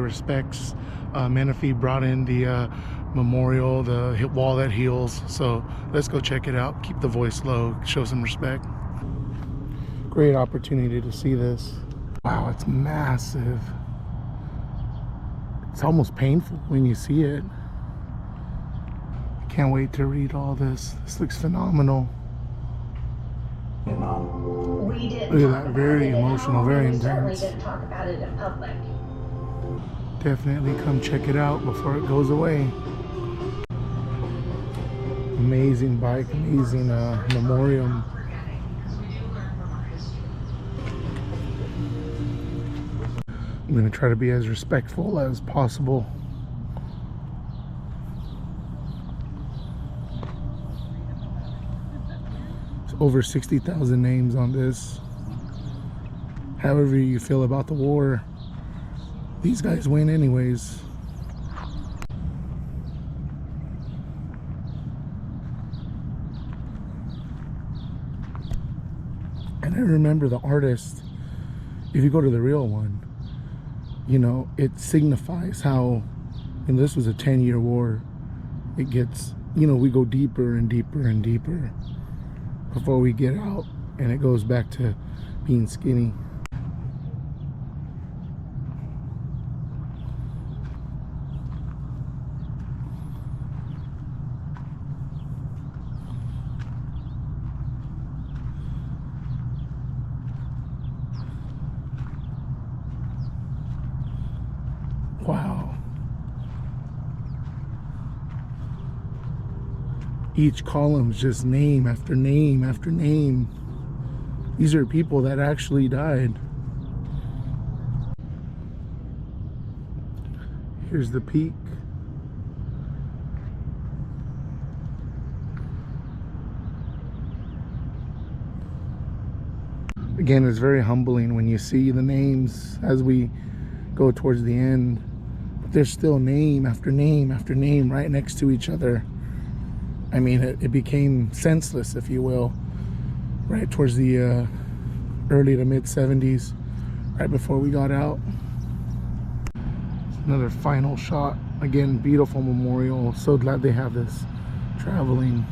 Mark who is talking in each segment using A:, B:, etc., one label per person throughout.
A: respects. Menifee brought in the memorial, the wall that heals. So let's go check it out. Keep the voice low, show some respect. Great opportunity to see this. Wow, it's massive. It's almost painful when you see it. Can't wait to read all this. This looks phenomenal. Look at that, very emotional, very intense. Definitely come check it out before it goes away. Amazing bike, amazing memoriam. I'm going to try to be as respectful as possible. There's over 60,000 names on this. However you feel about the war, these guys win anyways. And I remember the artist, if you go to the real one, you know, it signifies how, and this was a 10-year war, it gets, you know, we go deeper and deeper and deeper before we get out, and it goes back to being skinny. Wow. Each column's just name after name after name. These are people that actually died. Here's the peak. Again, it's very humbling when you see the names as we go towards the end. There's still name after name after name right next to each other. I mean, it became senseless, if you will, right towards the early to mid 70s, right before we got out. Another final shot. Again, beautiful memorial. So glad they have this traveling.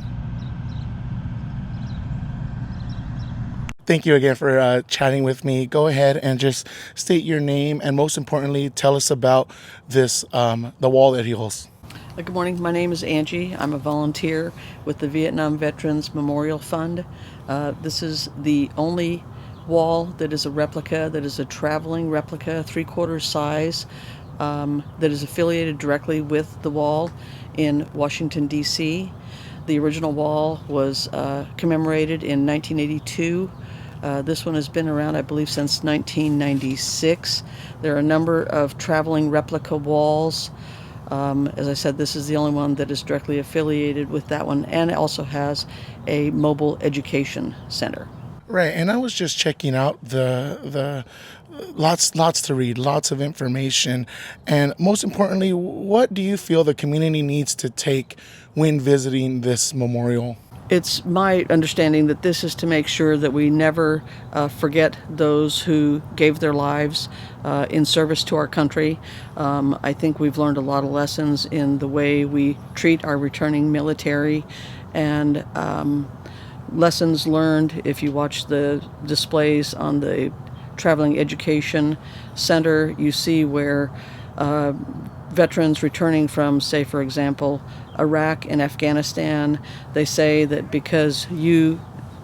A: Thank you again for chatting with me. Go ahead and just state your name, and most importantly, tell us about this, the wall that heals.
B: Good morning. My name is Angie. I'm a volunteer with the Vietnam Veterans Memorial Fund. This is the only wall that is a replica, that is a traveling replica, 3/4 size, that is affiliated directly with the wall in Washington, D.C. The original wall was commemorated in 1982. This one has been around, I believe, since 1996. There are a number of traveling replica walls. As I said, this is the only one that is directly affiliated with that one, and it also has a mobile education center.
A: Right, and I was just checking out the lots to read, lots of information, and most importantly, what do you feel the community needs to take when visiting this memorial?
B: It's my understanding that this is to make sure that we never forget those who gave their lives in service to our country. I think we've learned a lot of lessons in the way we treat our returning military, and lessons learned if you watch the displays on the Traveling Education Center. You see where veterans returning from, say, for example, Iraq and Afghanistan, they say that because you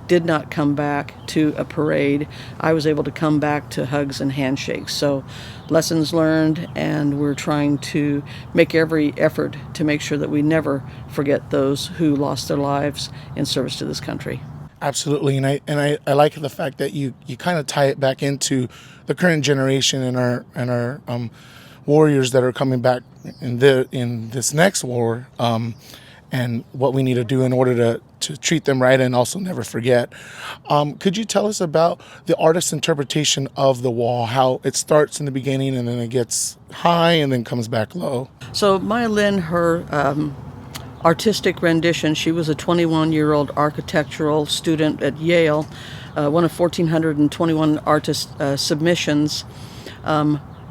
B: did not come back to a parade, I was able to come back to hugs and handshakes. So lessons learned, and we're trying to make every effort to make sure that we never forget those who lost their lives in service to this country.
A: Absolutely, and I like the fact that you kind of tie it back into the current generation and our warriors that are coming back in this next war, and what we need to do in order to treat them right and also never forget. Could you tell us about the artist's interpretation of the wall, how it starts in the beginning and then it gets high and then comes back low? So
B: Maya Lin, her artistic rendition, she was a 21-year-old architectural student at Yale, one of 1,421 artist submissions.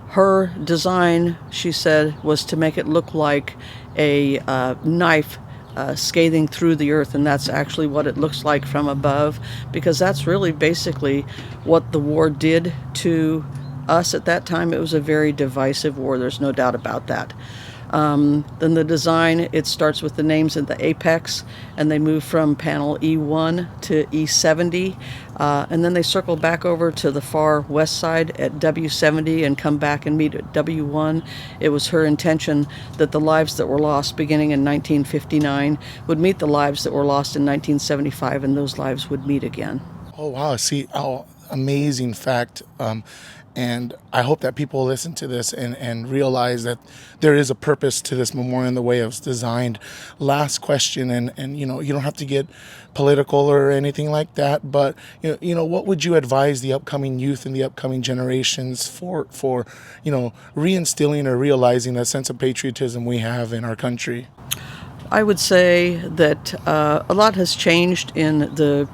B: Her design, she said, was to make it look like a knife scathing through the earth, and that's actually what it looks like from above, because that's really basically what the war did to us at that time. It was a very divisive war, there's no doubt about that. Then the design, it starts with the names at the apex, and they move from panel E1 to E70, and then they circle back over to the far west side at W70 and come back and meet at W1. It was her intention that the lives that were lost beginning in 1959 would meet the lives that were lost in 1975, and those lives would meet again.
A: Oh, wow. See, oh, amazing fact. And I hope that people listen to this and realize that there is a purpose to this memorial in the way it was designed. Last question, and you know, you don't have to get political or anything like that, but you know, what would you advise the upcoming youth and the upcoming generations for you know, reinstilling or realizing a sense of patriotism we have in our country?
B: I would say that a lot has changed in the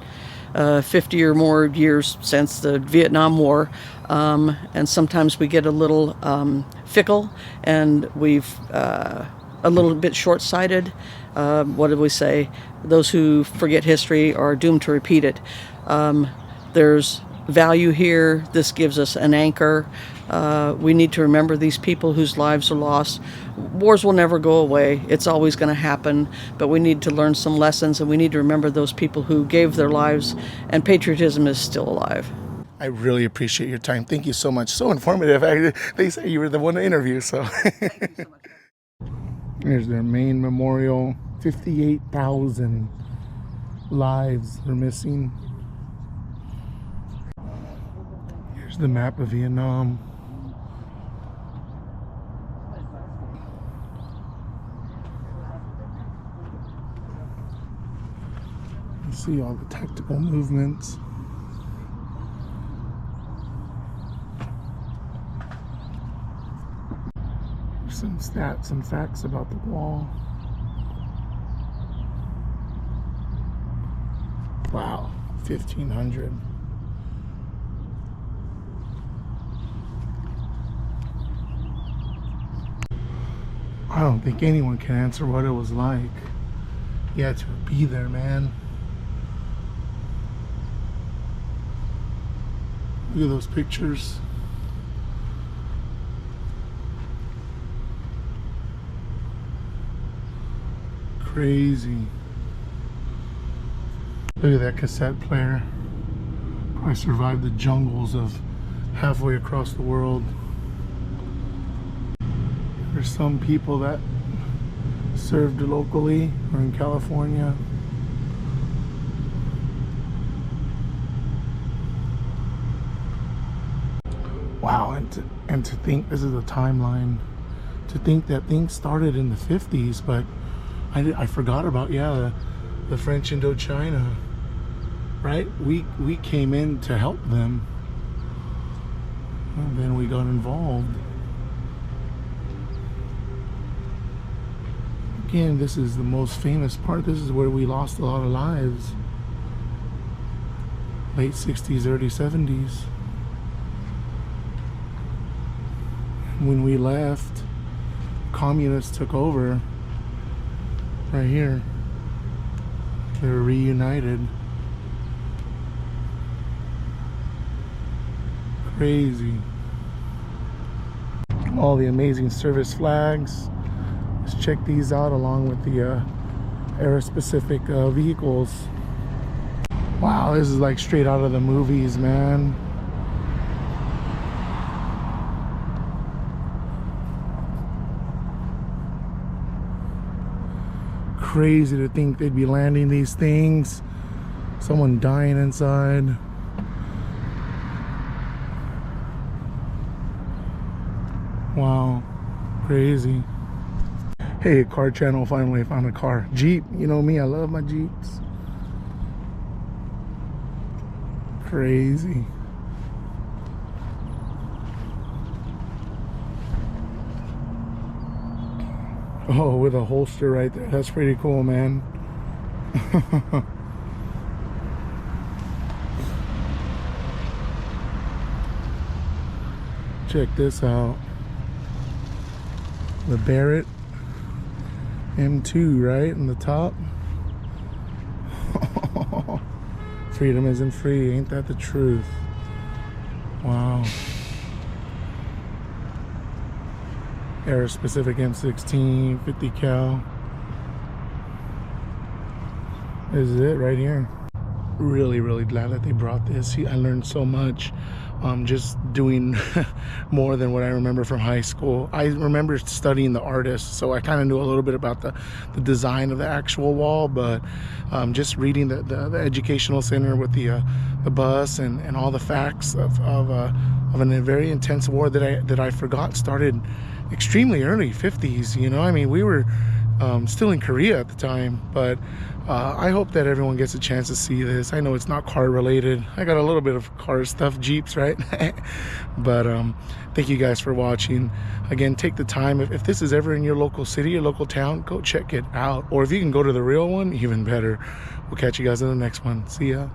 B: 50 or more years since the Vietnam War, and sometimes we get a little fickle, and we've a little bit short-sighted. What did we say? Those who forget history are doomed to repeat it. There's value here. This gives us an anchor. We need to remember these people whose lives are lost. Wars will never go away. It's always going to happen, but we need to learn some lessons, and we need to remember those people who gave their lives, and patriotism is still alive.
A: I really appreciate your time. Thank you so much. So informative. They say you were the one to interview, so.
B: Thank you so much.
A: Here's their main memorial. 58,000 lives are missing. Here's the map of Vietnam. You see all the tactical movements. There's some stats and facts about the wall. Wow, 1,500. I don't think anyone can answer what it was like. You had to be there, man. Look at those pictures. Crazy. Look at that cassette player. Probably survived the jungles of halfway across the world. There's some people that served locally or in California. Wow, and to think this is a timeline. To think that things started in the 50s, but I forgot about, yeah, the French Indochina, right? We came in to help them, and then we got involved. Again, this is the most famous part. This is where we lost a lot of lives. Late 60s, early 70s. When we left, communists took over. Right here. They were reunited. Crazy. All the amazing service flags. Let's check these out along with the aero-specific vehicles. Wow, this is like straight out of the movies, man. Crazy to think they'd be landing these things. Someone dying inside. Wow, crazy. Hey, car channel, finally found a car. Jeep, you know me, I love my Jeeps. Crazy. Oh, with a holster right there. That's pretty cool, man. Check this out. The Barrett M2, right? In the top. Freedom isn't free. Ain't that the truth? Wow. Era specific M16, 50 cal. This is it right here. Really, really glad that they brought this. I learned so much just doing more than what I remember from high school. I remember studying the artist, so I kind of knew a little bit about the design of the actual wall, but just reading the educational center with the bus and all the facts of a very intense war that I forgot started extremely early 50s. You know, I mean, we were still in Korea at the time, but I hope that everyone gets a chance to see this. I know it's not car related. I got a little bit of car stuff, Jeeps, right? But thank you guys for watching. Again, take the time. If this is ever in your local city or local town, go check it out. Or if you can go to the real one, even better. We'll catch you guys in the next one. See ya.